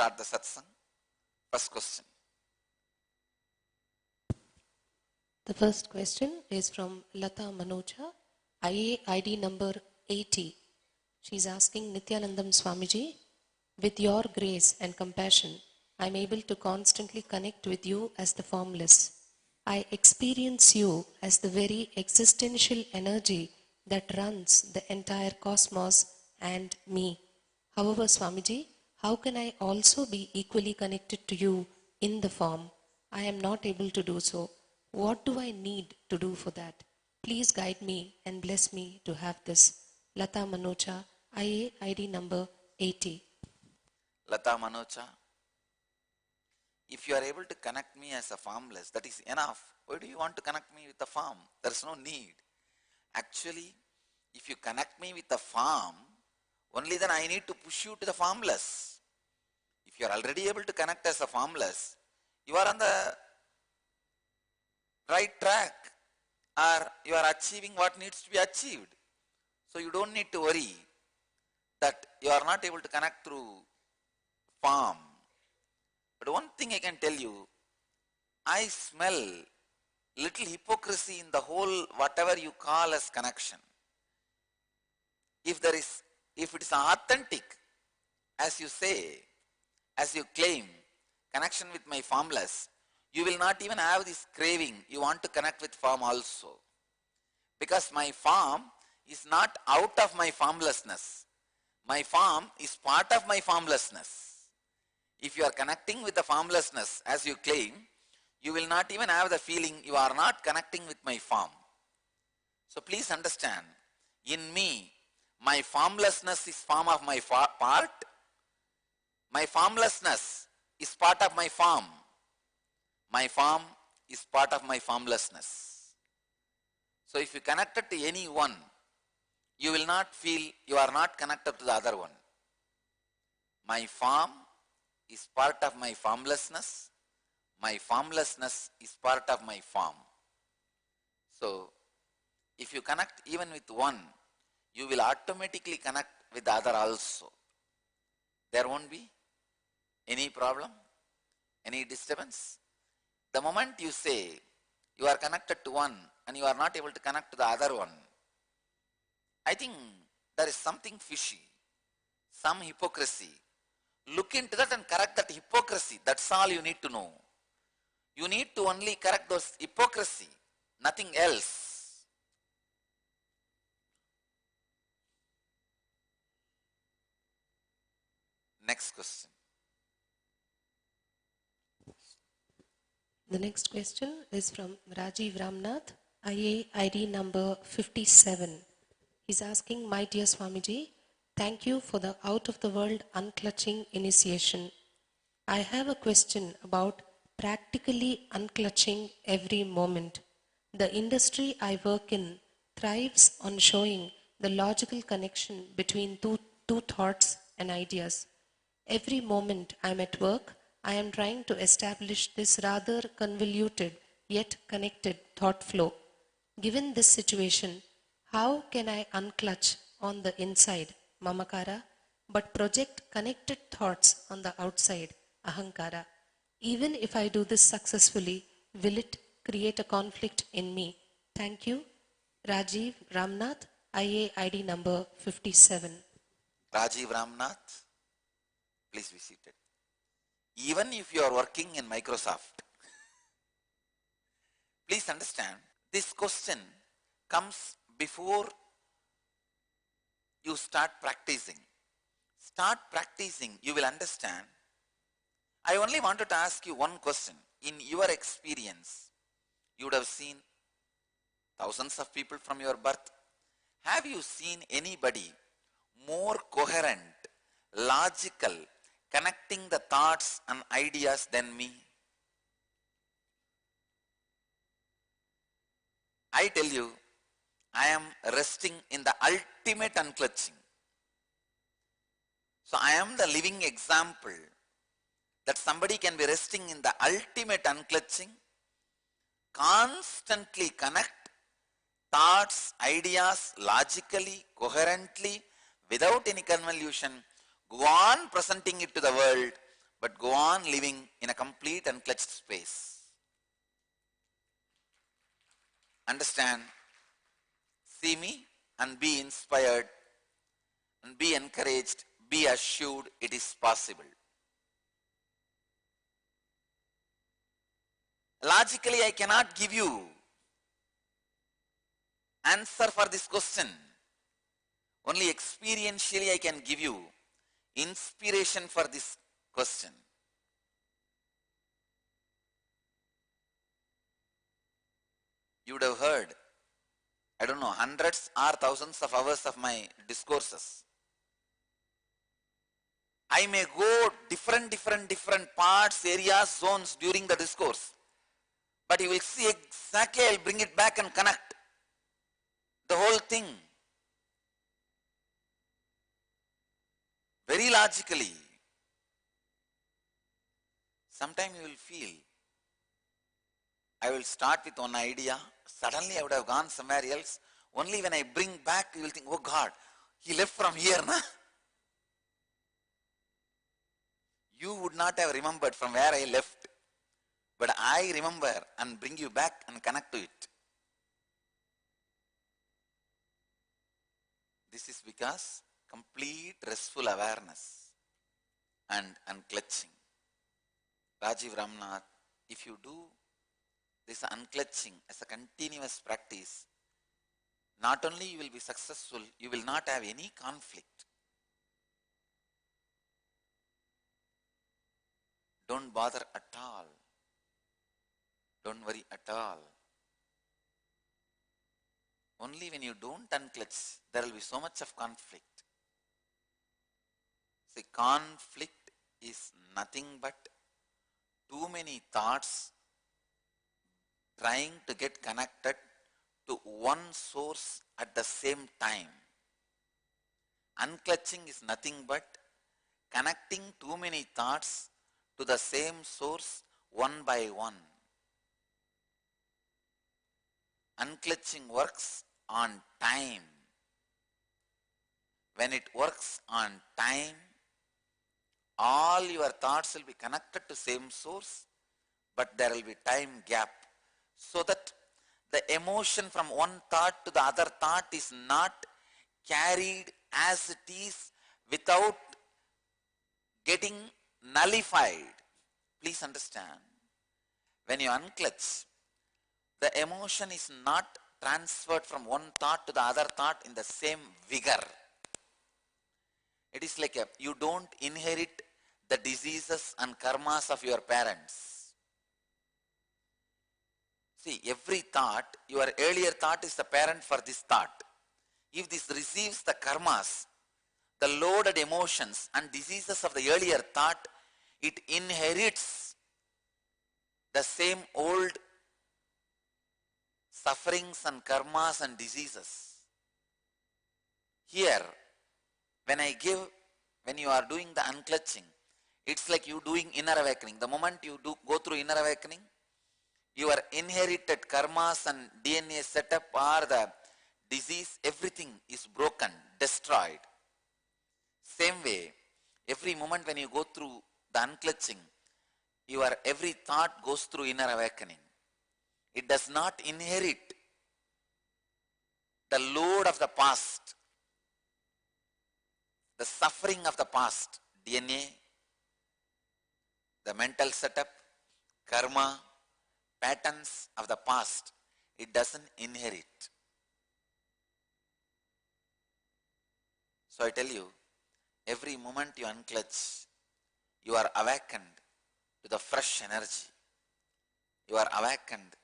start the satsang. First question. The first question is from Lata Manocha, IA ID number 80. She's asking Nityanandam Swamiji, with your grace and compassion, I am able to constantly connect with you as the formless. I experience you as the very existential energy that runs the entire cosmos and me. However, Swamiji, how can I also be equally connected to you in the form? I am not able to do so. What do I need to do for that? Please guide me and bless me to have this. Lata Manocha, IA ID number 80. Lata Manocha, if you are able to connect me as a formless, that is enough. Why do you want to connect me with the form? There is no need. Actually, if you connect me with the form, only then I need to push you to the formless. If you are already able to connect as a formless, you are on the right track, or you are achieving what needs to be achieved. So you don't need to worry that you are not able to connect through form. But one thing I can tell you, I smell little hypocrisy in the whole whatever you call as connection. If it is authentic, as you say, as you claim, connection with my formless, you will not even have this craving. You want to connect with form also. Because my form is not out of my formlessness. My form is part of my formlessness. If you are connecting with the formlessness, as you claim, you will not even have the feeling you are not connecting with my form. So please understand, in me, my formlessness is form of my part. My formlessness is part of my form. My form is part of my formlessness. So if you connected to any one, you will not feel you are not connected to the other one. My form is part of my formlessness. My formlessness is part of my form. So if you connect even with one, you will automatically connect with the other also. There won't be any problem, any disturbance. The moment you say you are connected to one and you are not able to connect to the other one, I think there is something fishy, some hypocrisy. Look into that and correct that hypocrisy. That's all you need to know. You need to only correct those hypocrisy, nothing else. Next question. The next question is from Rajiv Ramnath, IA ID number 57. He's asking, my dear Swamiji, thank you for the out-of-the-world unclutching initiation. I have a question about practically unclutching every moment. The industry I work in thrives on showing the logical connection between two thoughts and ideas. Every moment I'm at work, I am trying to establish this rather convoluted yet connected thought flow. Given this situation, how can I unclutch on the inside, mamakara, but project connected thoughts on the outside, ahankara? Even if I do this successfully, will it create a conflict in me? Thank you. Rajiv Ramnath, IA ID number 57. Rajiv Ramnath, please be seated. Even if you are working in Microsoft, please understand, this question comes before you start practicing. Start practicing, you will understand. I only wanted to ask you one question. In your experience, you would have seen thousands of people from your birth. Have you seen anybody more coherent, logical, connecting the thoughts and ideas than me? I tell you, I am resting in the ultimate unclutching. So I am the living example that somebody can be resting in the ultimate unclutching, constantly connect thoughts, ideas, logically, coherently, without any convolution, go on presenting it to the world, but go on living in a complete unclutched space. Understand, see me and be inspired and be encouraged, be assured it is possible. Logically, I cannot give you answer for this question. Only experientially I can give you inspiration for this question. You would have heard, I don't know, hundreds or thousands of hours of my discourses. I may go different parts, areas, zones during the discourse. But you will see exactly, I will bring it back and connect the whole thing. Very logically. Sometimes you will feel, I will start with one idea, suddenly I would have gone somewhere else. Only when I bring back, you will think, oh God, he left from here, na? You would not have remembered from where I left. But I remember and bring you back and connect to it. This is because complete restful awareness and unclutching. Rajiv Ramnath, if you do this unclutching as a continuous practice, not only you will be successful, you will not have any conflict. Don't bother at all. Don't worry at all. Only when you don't unclutch, there will be so much of conflict. See, conflict is nothing but too many thoughts trying to get connected to one source at the same time. Unclutching is nothing but connecting too many thoughts to the same source one by one. Unclutching works on time. When it works on time, all your thoughts will be connected to same source, but there will be time gap, so that the emotion from one thought to the other thought is not carried as it is without getting nullified. Please understand, when you unclutch, the emotion is not transferred from one thought to the other thought in the same vigor. It is like you don't inherit the diseases and karmas of your parents. See, every thought, your earlier thought is the parent for this thought. If this receives the karmas, the loaded emotions and diseases of the earlier thought, it inherits the same old sufferings and karmas and diseases. Here, when you are doing the unclutching, it's like you doing inner awakening. The moment you go through inner awakening, your inherited karmas and DNA setup or the disease, everything is broken, destroyed. Same way, every moment when you go through the unclutching, your every thought goes through inner awakening. It does not inherit the load of the past, the suffering of the past, DNA, the mental setup, karma, patterns of the past. It doesn't inherit. So I tell you, every moment you unclutch, you are awakened to the fresh energy. You are awakened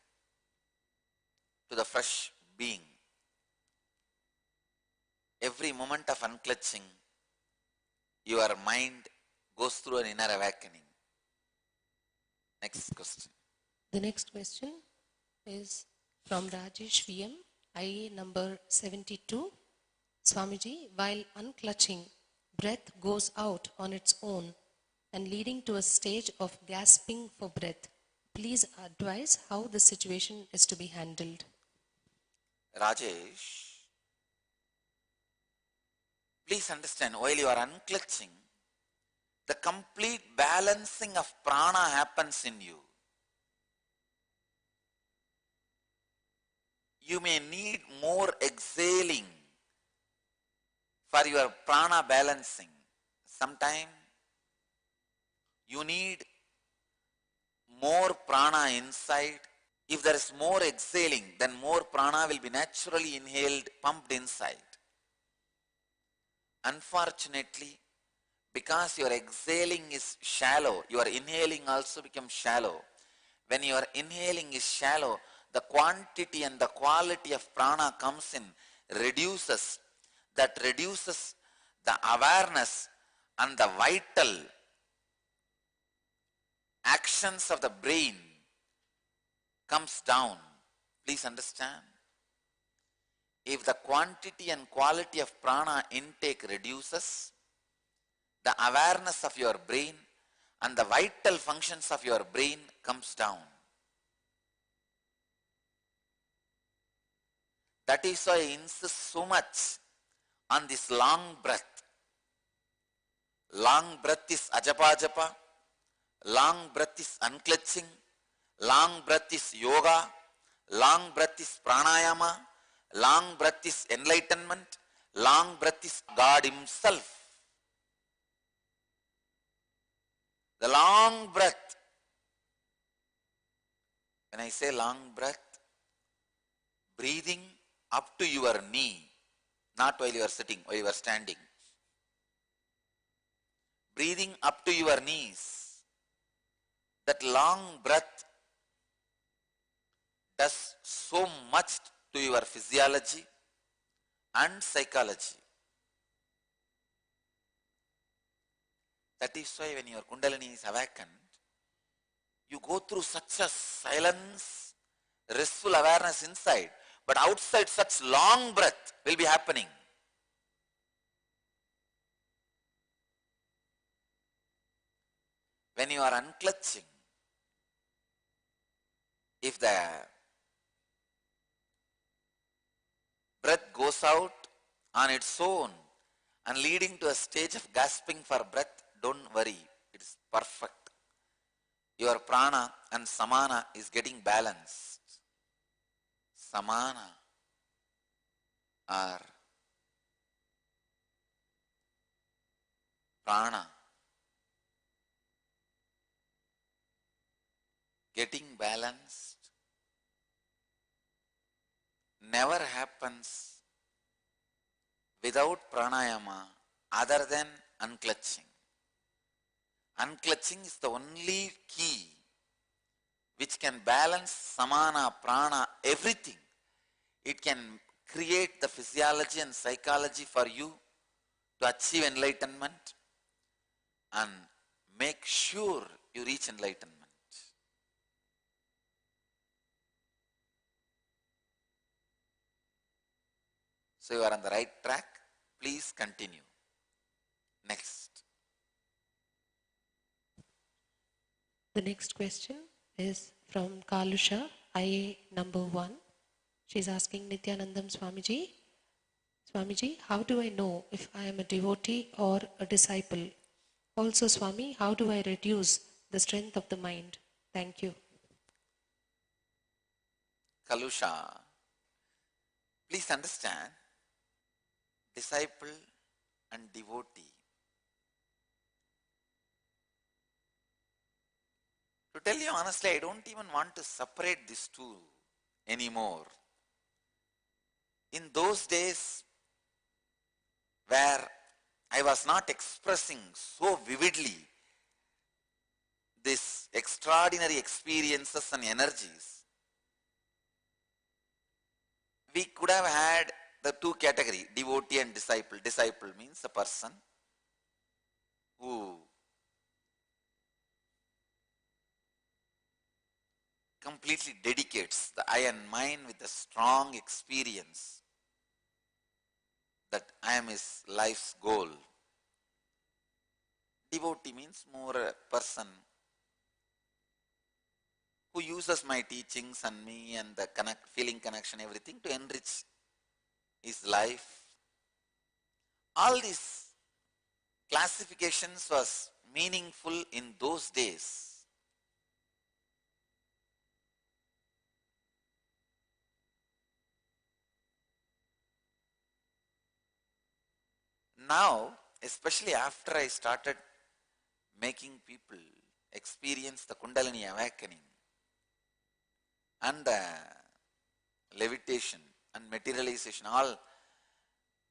to the fresh being. Every moment of unclutching, your mind goes through an inner awakening. Next question. The next question is from Rajesh VM, IA number 72. Swamiji, while unclutching, breath goes out on its own and leading to a stage of gasping for breath. Please advise how the situation is to be handled. Rajesh, please understand, while you are unclutching, the complete balancing of prana happens in you. You may need more exhaling for your prana balancing. Sometimes you need more prana inside. If there is more exhaling, then more prana will be naturally inhaled, pumped inside. Unfortunately, because your exhaling is shallow, your inhaling also becomes shallow. When your inhaling is shallow, the quantity and the quality of prana comes in, reduces. That reduces the awareness and the vital actions of the brain comes down. Please understand. If the quantity and quality of prana intake reduces, the awareness of your brain and the vital functions of your brain comes down. That is why I insist so much on this long breath. Long breath is ajapa japa, long breath is unclutching, long breath is yoga, long breath is pranayama, long breath is enlightenment, long breath is God Himself. The long breath, when I say long breath, breathing up to your knee, not while you are sitting, while you are standing. Breathing up to your knees. That long breath does so much to your physiology and psychology. That is why when your Kundalini is awakened, you go through such a silence, restful awareness inside, but outside such long breath will be happening. When you are unclutching, if the breath goes out on its own and leading to a stage of gasping for breath, don't worry, it is perfect. Your prana and samana is getting balanced. Samana or prana getting balanced never happens without pranayama other than unclutching. Unclutching is the only key which can balance samana, prana, everything. It can create the physiology and psychology for you to achieve enlightenment and make sure you reach enlightenment. So you are on the right track. Please continue. Next. The next question is from Kailasa, IA number 1. She is asking Nityanandam Swamiji, Swamiji, how do I know if I am a devotee or a disciple? Also, Swami, how do I reduce the strength of the mind? Thank you. Kailasa, please understand, disciple and devotee. To tell you honestly, I don't even want to separate these two anymore. In those days where I was not expressing so vividly these extraordinary experiences and energies, we could have had the two categories, devotee and disciple. Disciple means a person who completely dedicates the eye and mind with a strong experience that I am his life's goal. Devotee means more a person who uses my teachings and me and the feeling connection, everything to enrich his life. All these classifications was meaningful in those days. Now, especially after I started making people experience the Kundalini awakening and the levitation and materialization, all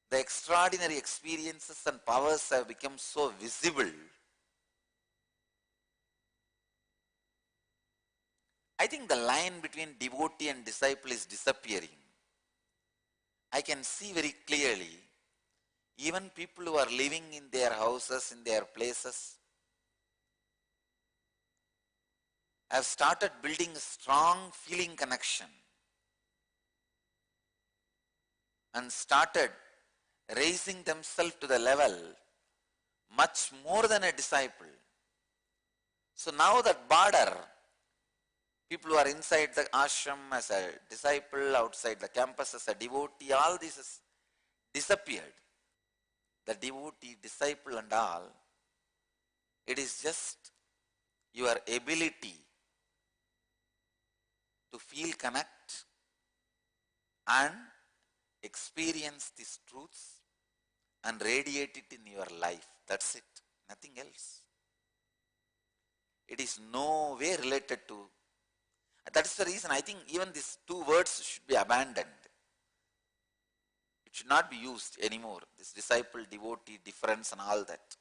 the extraordinary experiences and powers have become so visible. I think the line between devotee and disciple is disappearing. I can see very clearly, even people who are living in their houses, in their places, have started building a strong feeling connection and started raising themselves to the level much more than a disciple. So now that border, people who are inside the ashram as a disciple, outside the campus as a devotee, all this has disappeared. The devotee, disciple and all, it is just your ability to feel connect and experience these truths and radiate it in your life. That's it. Nothing else. It is no way related to. That is the reason I think even these two words should be abandoned. It should not be used anymore. This disciple, devotee, difference and all that.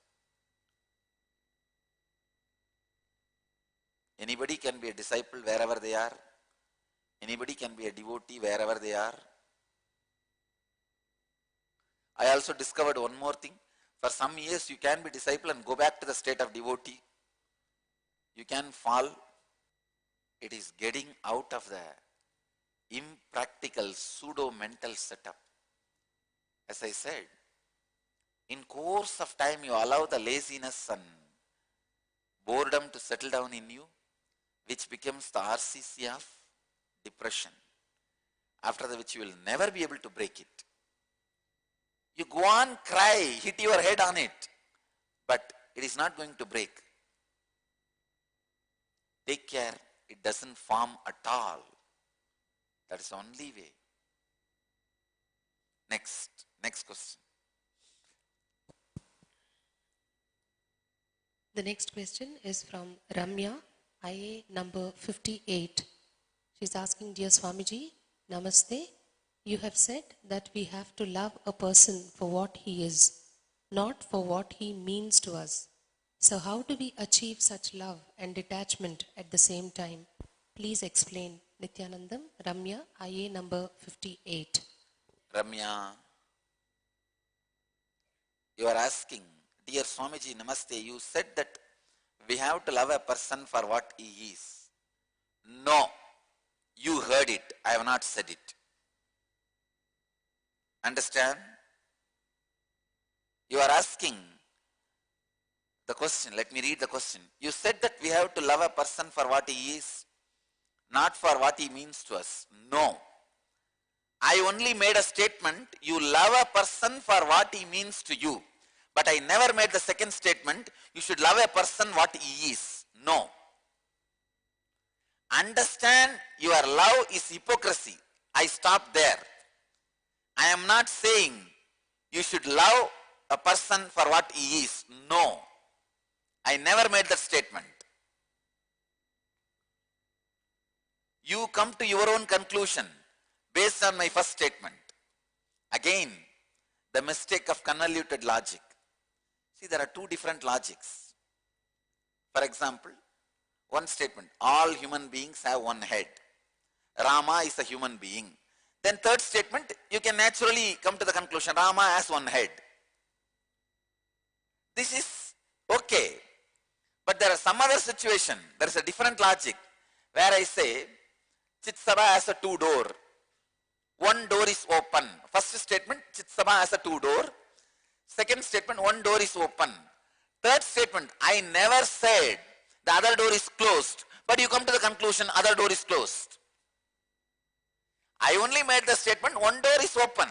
Anybody can be a disciple wherever they are. Anybody can be a devotee wherever they are. I also discovered one more thing. For some years you can be disciple and go back to the state of devotee. You can fall. It is getting out of the impractical pseudo-mental setup. As I said, in course of time you allow the laziness and boredom to settle down in you, which becomes the RCC of depression, after which you will never be able to break it. You go on, cry, hit your head on it, but it is not going to break. Take care, it doesn't form at all. That is the only way. Next question. The next question is from Ramya, IA number 58. She's asking, Dear Swamiji, Namaste. You have said that we have to love a person for what he is, not for what he means to us. So how do we achieve such love and detachment at the same time? Please explain. Nityanandam, Ramya, IA number 58. Ramya, you are asking, Dear Swamiji, Namaste, you said that we have to love a person for what he is. No, you heard it. I have not said it. Understand? You are asking the question. Let me read the question. You said that we have to love a person for what he is, not for what he means to us. No. I only made a statement, you love a person for what he means to you. But I never made the second statement, you should love a person what he is. No. Understand, your love is hypocrisy. I stop there. I am not saying you should love a person for what he is. No. I never made that statement. You come to your own conclusion based on my first statement. Again, the mistake of convoluted logic. See, there are two different logics. For example, one statement, all human beings have one head. Rama is a human being. Then third statement, you can naturally come to the conclusion, Rama has one head. This is okay. But there are some other situation, there is a different logic, where I say, Chitsabha has a two-door. One door is open. First statement, Chitsabha has a two-door. Second statement, one door is open. Third statement, I never said the other door is closed, but you come to the conclusion, other door is closed. I only made the statement, one door is open.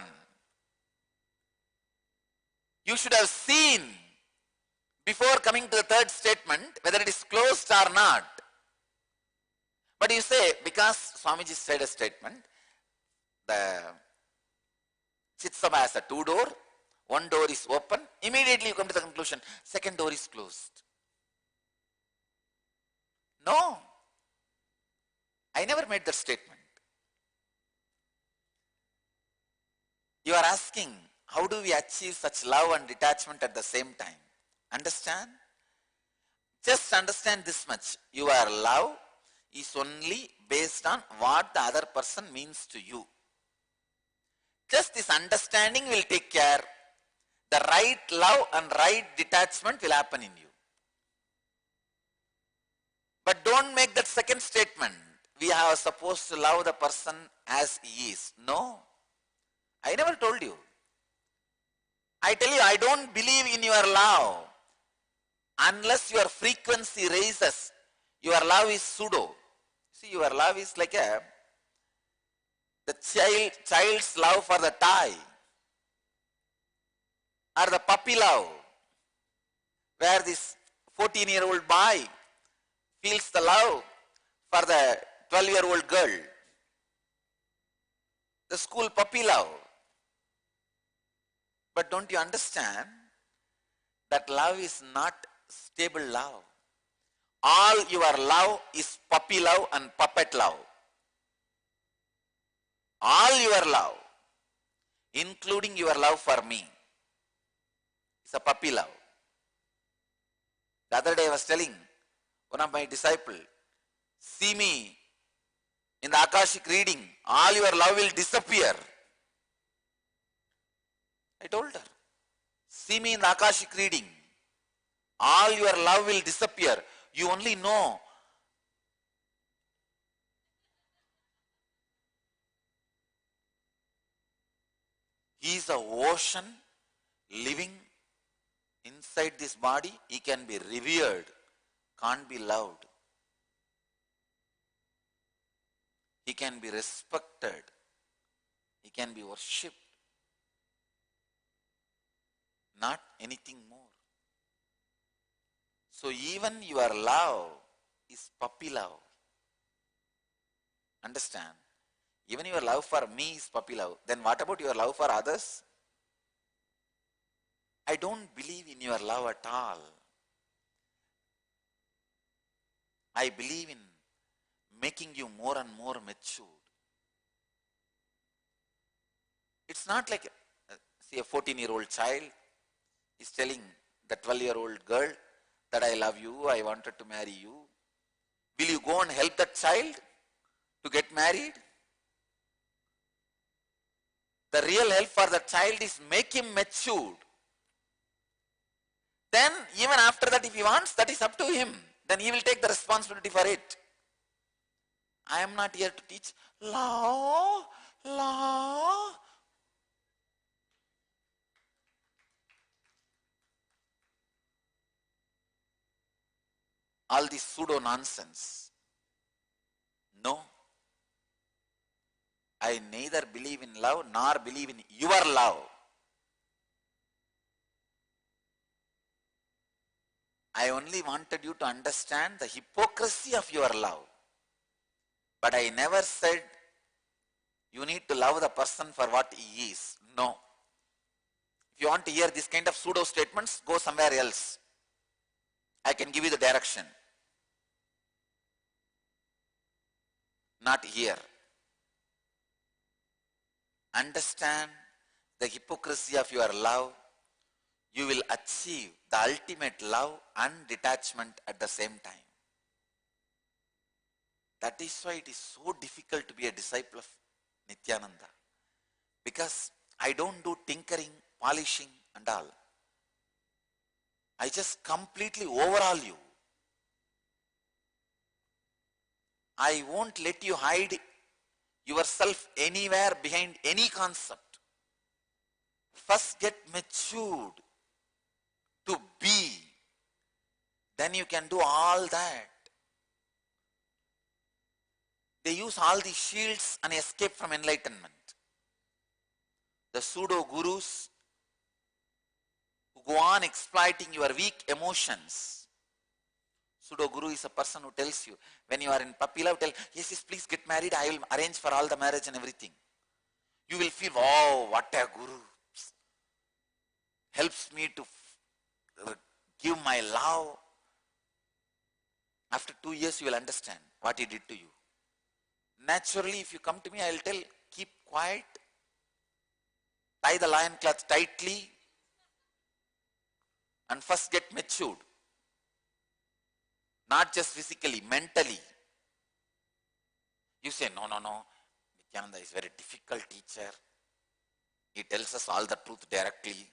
You should have seen before coming to the third statement, whether it is closed or not. But you say, because Swamiji said a statement, the Chitsama has a two door, one door is open, immediately you come to the conclusion, second door is closed. No, I never made that statement. You are asking, how do we achieve such love and detachment at the same time? Understand? Just understand this much. Your love is only based on what the other person means to you. Just this understanding will take care. The right love and right detachment will happen in you. But don't make that second statement. We are supposed to love the person as he is. No. I never told you. I tell you, I don't believe in your love unless your frequency raises. Your love is pseudo. See, your love is like the child's love for the toy, or the puppy love, where this 14-year-old boy feels the love for the 12-year-old girl. The school puppy love. But don't you understand that love is not stable love? All your love is puppy love and puppet love. All your love, including your love for me, is a puppy love. The other day I was telling one of my disciples, see me in the Akashic reading, all your love will disappear. I told her, see me in the Akashic reading, all your love will disappear. You only know he is an ocean living inside this body. He can be revered, can't be loved. He can be respected. He can be worshipped. Not anything more. So even your love is puppy love. Understand? Even your love for me is puppy love. Then what about your love for others? I don't believe in your love at all. I believe in making you more and more matured. It's not like, see, a 14-year-old child is telling the 12-year-old girl that I love you, I wanted to marry you. Will you go and help that child to get married? The real help for the child is make him matured. Then even after that, if he wants, that is up to him. Then he will take the responsibility for it. I am not here to teach law. All this pseudo nonsense. No. I neither believe in love nor believe in your love. I only wanted you to understand the hypocrisy of your love. But I never said you need to love the person for what he is. No. If you want to hear this kind of pseudo statements, go somewhere else. I can give you the direction. Not here. Understand the hypocrisy of your love. You will achieve the ultimate love and detachment at the same time. That is why it is so difficult to be a disciple of Nityananda. Because I don't do tinkering, polishing and all. I just completely overhaul you. I won't let you hide yourself anywhere behind any concept. First get matured to be. Then you can do all that. They use all these shields and escape from enlightenment. The pseudo gurus who go on exploiting your weak emotions. Pseudo guru is a person who tells you, when you are in puppy love, tell, yes, yes, please get married, I will arrange for all the marriage and everything. You will feel, wow, what a guru. Helps me to give my love. After 2 years, you will understand what he did to you. Naturally, if you come to me, I will tell, keep quiet, tie the lion cloth tightly, and first get matured. Not just physically, mentally. You say, no, Nityananda is a very difficult teacher. He tells us all the truth directly.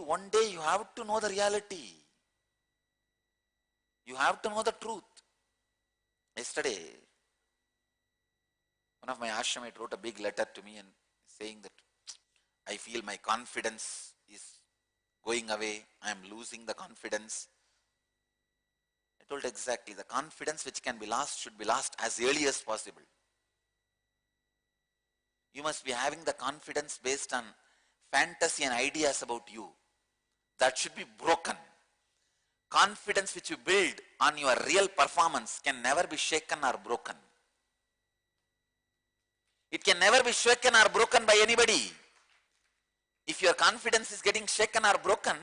One day you have to know the reality. You have to know the truth. Yesterday, one of my ashramites wrote a big letter to me and saying that I feel my confidence is going away. I am losing the confidence. I told exactly, the confidence which can be lost should be lost as early as possible. You must be having the confidence based on fantasy and ideas about you. That should be broken. Confidence which you build on your real performance can never be shaken or broken. It can never be shaken or broken by anybody. If your confidence is getting shaken or broken,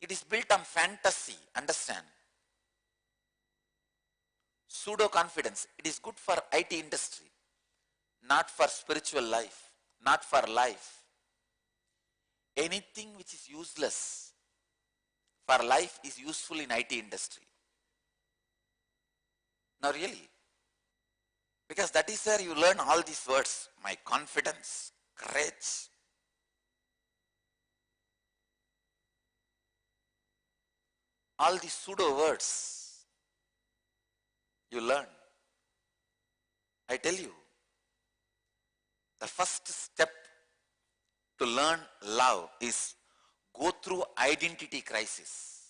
it is built on fantasy. Understand? Pseudo confidence. It is good for IT industry, not for spiritual life, not for life. Anything which is useless for life is useful in IT industry. Now really, because that is where you learn all these words, my confidence, courage. All these pseudo words you learn. I tell you, the first step to learn love is go through identity crisis.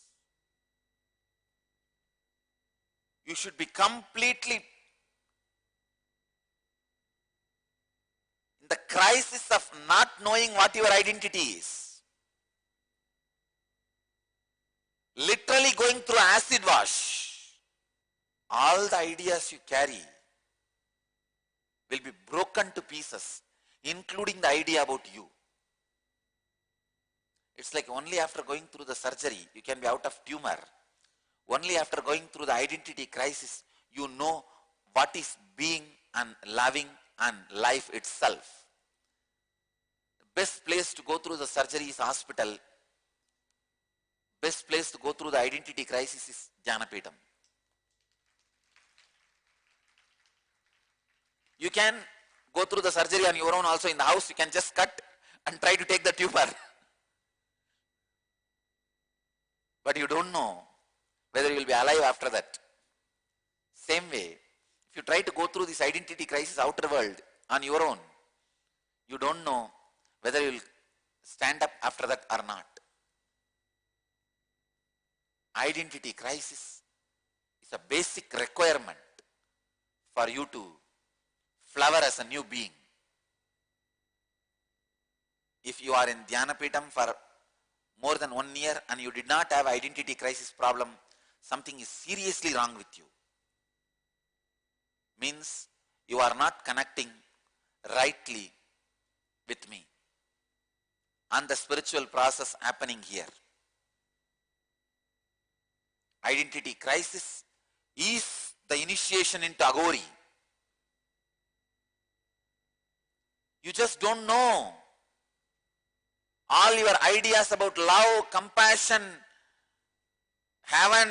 You should be completely in the crisis of not knowing what your identity is. Literally going through acid wash. All the ideas you carry will be broken to pieces, including the idea about you. It's like only after going through the surgery, you can be out of tumor. Only after going through the identity crisis, you know what is being and loving and life itself. The best place to go through the surgery is hospital. Best place to go through the identity crisis is Jnanapeetham. You can go through the surgery on your own also in the house. You can just cut and try to take the tumor. But you don't know whether you will be alive after that. Same way, if you try to go through this identity crisis outer world on your own, you don't know whether you will stand up after that or not. Identity crisis is a basic requirement for you to flower as a new being. If you are in Dhyanapitham for more than 1 year and you did not have identity crisis problem, something is seriously wrong with you. Means you are not connecting rightly with me and the spiritual process happening here. Identity crisis is the initiation into Agori. You just don't know. All your ideas about love, compassion, heaven,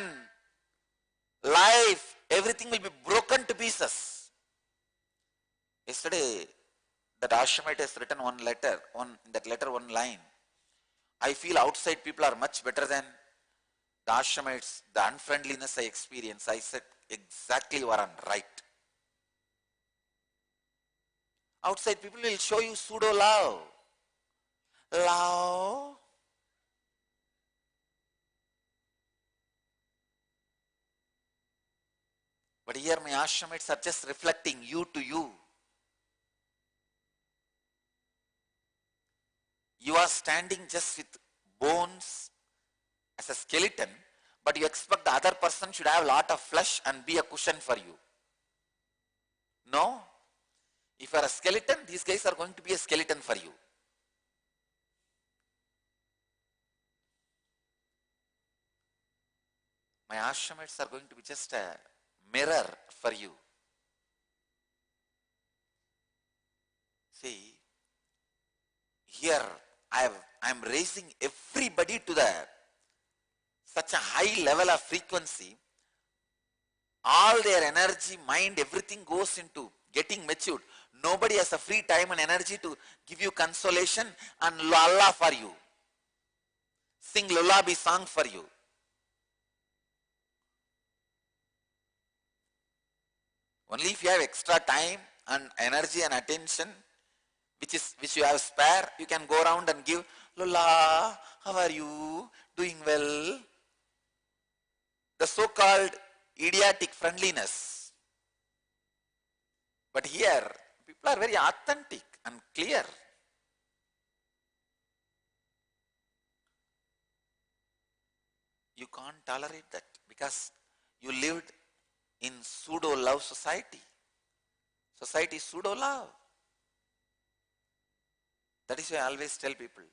life, everything will be broken to pieces. Yesterday, that ashramite has written one letter, one line. I feel outside people are much better than the ashramites, the unfriendliness I experience. I said, exactly, you are right. Outside people will show you pseudo love. Love. But here my ashramites are just reflecting you to you. are standing just with bones as a skeleton, but you expect the other person should have a lot of flesh and be a cushion for you. No. If you are a skeleton, these guys are going to be a skeleton for you. My ashramites are going to be just a mirror for you. See, here I am raising everybody to such a high level of frequency. All their energy, mind, everything goes into getting matured. Nobody has a free time and energy to give you consolation and lullaby for you. Sing lullaby song for you. Only if you have extra time and energy and attention, which you have spare, you can go around and give, Lola, how are you? Doing well? The so-called idiotic friendliness. But here, people are very authentic and clear. You can't tolerate that because you lived in pseudo-love society. Society is pseudo-love. That is why I always tell people.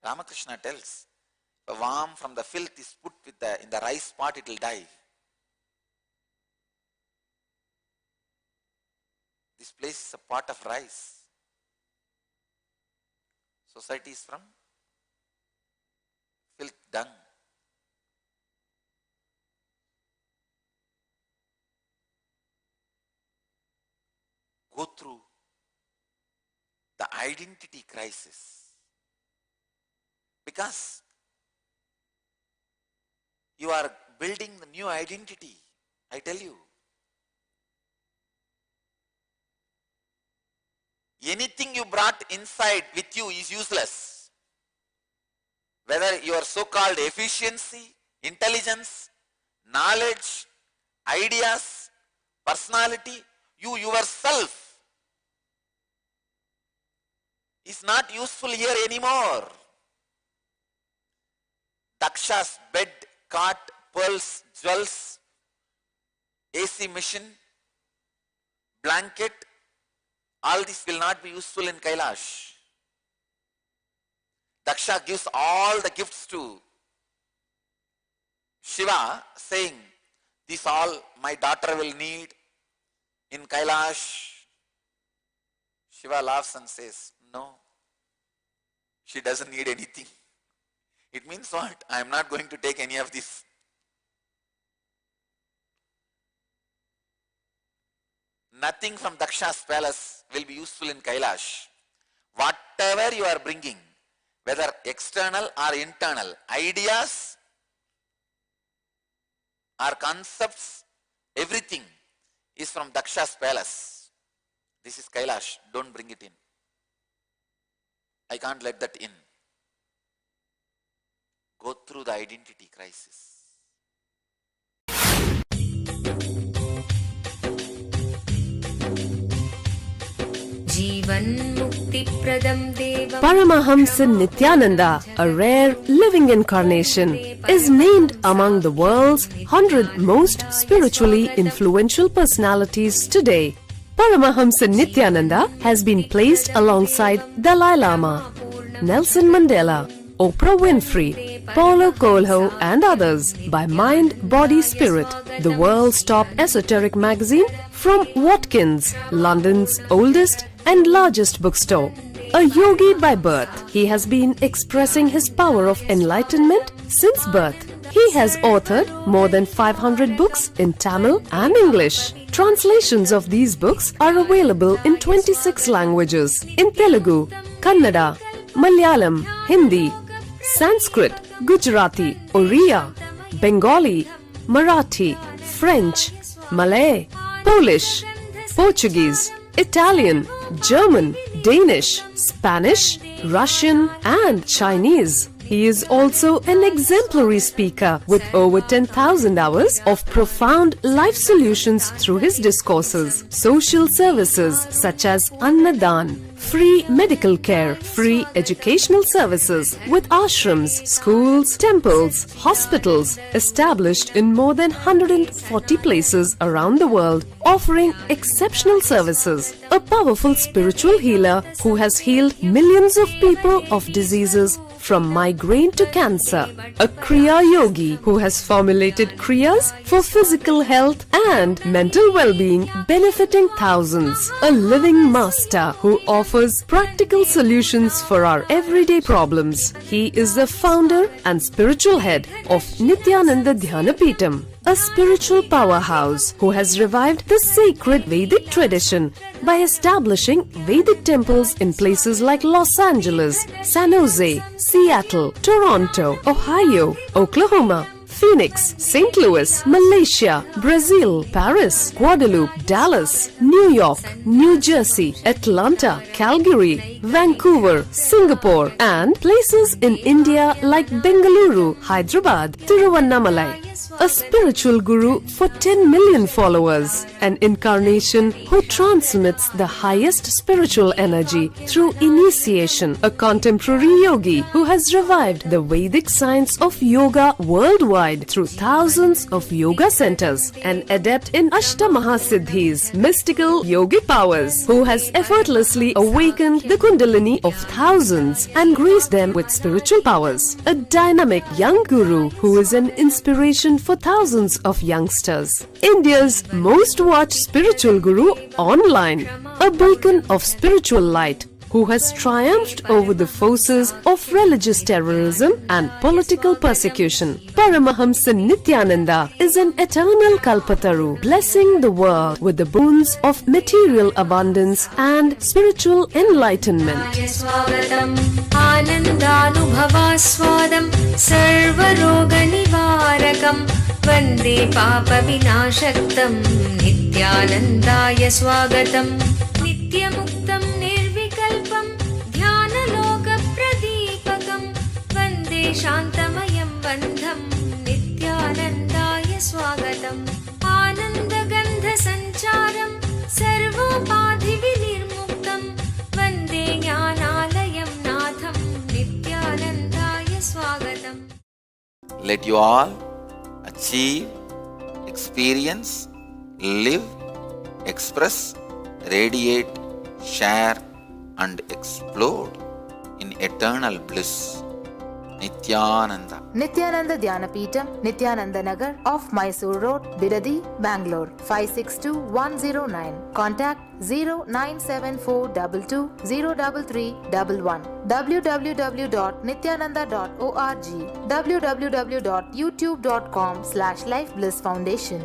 Ramakrishna tells, if a worm from the filth is put in the rice pot, it will die. This place is a pot of rice. Society is from filth, dung. Go through the identity crisis. Because you are building the new identity, I tell you. Anything you brought inside with you is useless. Whether your so-called efficiency, intelligence, knowledge, ideas, personality, you yourself is not useful here anymore. Daksha's bed, cot, pearls, jewels, AC machine, blanket, all this will not be useful in Kailash. Daksha gives all the gifts to Shiva, saying, this all my daughter will need in Kailash. Shiva laughs and says, no, she doesn't need anything. It means what? I am not going to take any of this. Nothing from Daksha's palace will be useful in Kailash. Whatever you are bringing, whether external or internal, ideas or concepts, everything is from Daksha's palace. This is Kailash. Don't bring it in. I can't let that in. Go through the identity crisis. Paramahamsa Nityananda, a rare living incarnation, is named among the world's 100 most spiritually influential personalities today. Paramahamsa Nityananda has been placed alongside Dalai Lama, Nelson Mandela, Oprah Winfrey, Paulo Coelho and others by Mind, Body, Spirit, the world's top esoteric magazine from Watkins, London's oldest and largest bookstore. A yogi by birth, he has been expressing his power of enlightenment since birth. He has authored more than 500 books in Tamil and English. Translations of these books are available in 26 languages in Telugu, Kannada, Malayalam, Hindi, Sanskrit, Gujarati, Oriya, Bengali, Marathi, French, Malay, Polish, Portuguese, Italian, German, Danish, Spanish, Russian and Chinese. He is also an exemplary speaker with over 10,000 hours of profound life solutions through his discourses. Social services such as Annadan, free medical care, free educational services, with ashrams, schools, temples, hospitals established in more than 140 places around the world, offering exceptional services. A powerful spiritual healer who has healed millions of people of diseases from migraine to cancer. A Kriya Yogi who has formulated Kriyas for physical health and mental well-being, benefiting thousands. A living master who offers practical solutions for our everyday problems. He is the founder and spiritual head of Nityananda Dhanapeetham, a spiritual powerhouse who has revived the sacred Vedic tradition by establishing Vedic temples in places like Los Angeles, San Jose, Seattle, Toronto, Ohio, Oklahoma, Phoenix, St. Louis, Malaysia, Brazil, Paris, Guadeloupe, Dallas, New York, New Jersey, Atlanta, Calgary, Vancouver, Singapore, and places in India like Bengaluru, Hyderabad, Tiruvannamalai. A spiritual guru for 10 million followers, an incarnation who transmits the highest spiritual energy through initiation, a contemporary yogi who has revived the Vedic science of yoga worldwide through thousands of yoga centers, an adept in Ashtamahasiddhis, mystical yogic powers, who has effortlessly awakened the Kundalini of thousands and graced them with spiritual powers, a dynamic young guru who is an inspiration for thousands of youngsters, India's most watched spiritual guru online, a beacon of spiritual light who has triumphed over the forces of religious terrorism and political persecution. Paramahamsa Nityananda is an eternal Kalpataru, blessing the world with the boons of material abundance and spiritual enlightenment. आनन्दानुभवास्वादं सर्वरोगनिवारकं वन्दे पापविनाशक्तं नित्यानन्दाय स्वागतं नित्यमुक्तं निर्विकल्पं ध्यानलोकप्रदीपकं वन्दे शान्तमयं बन्धं नित्यानन्दाय स्वागतम् आनन्दगन्धसञ्चारं सर्वोपाधिविनिर्मुक्तं वन्दे ज्ञानालयं नाथं नित्यानन्दाय स्वागतम्. Let you all achieve, experience, live, express, radiate, share and explode in eternal bliss. Nityananda. Nityananda Dhanapeetham, Nityananda Nagar off Mysore Road, Bidadi, Bangalore 562109. Contact 09742203311. www.nityananda.org. www.youtube.com/lifeblissfoundation.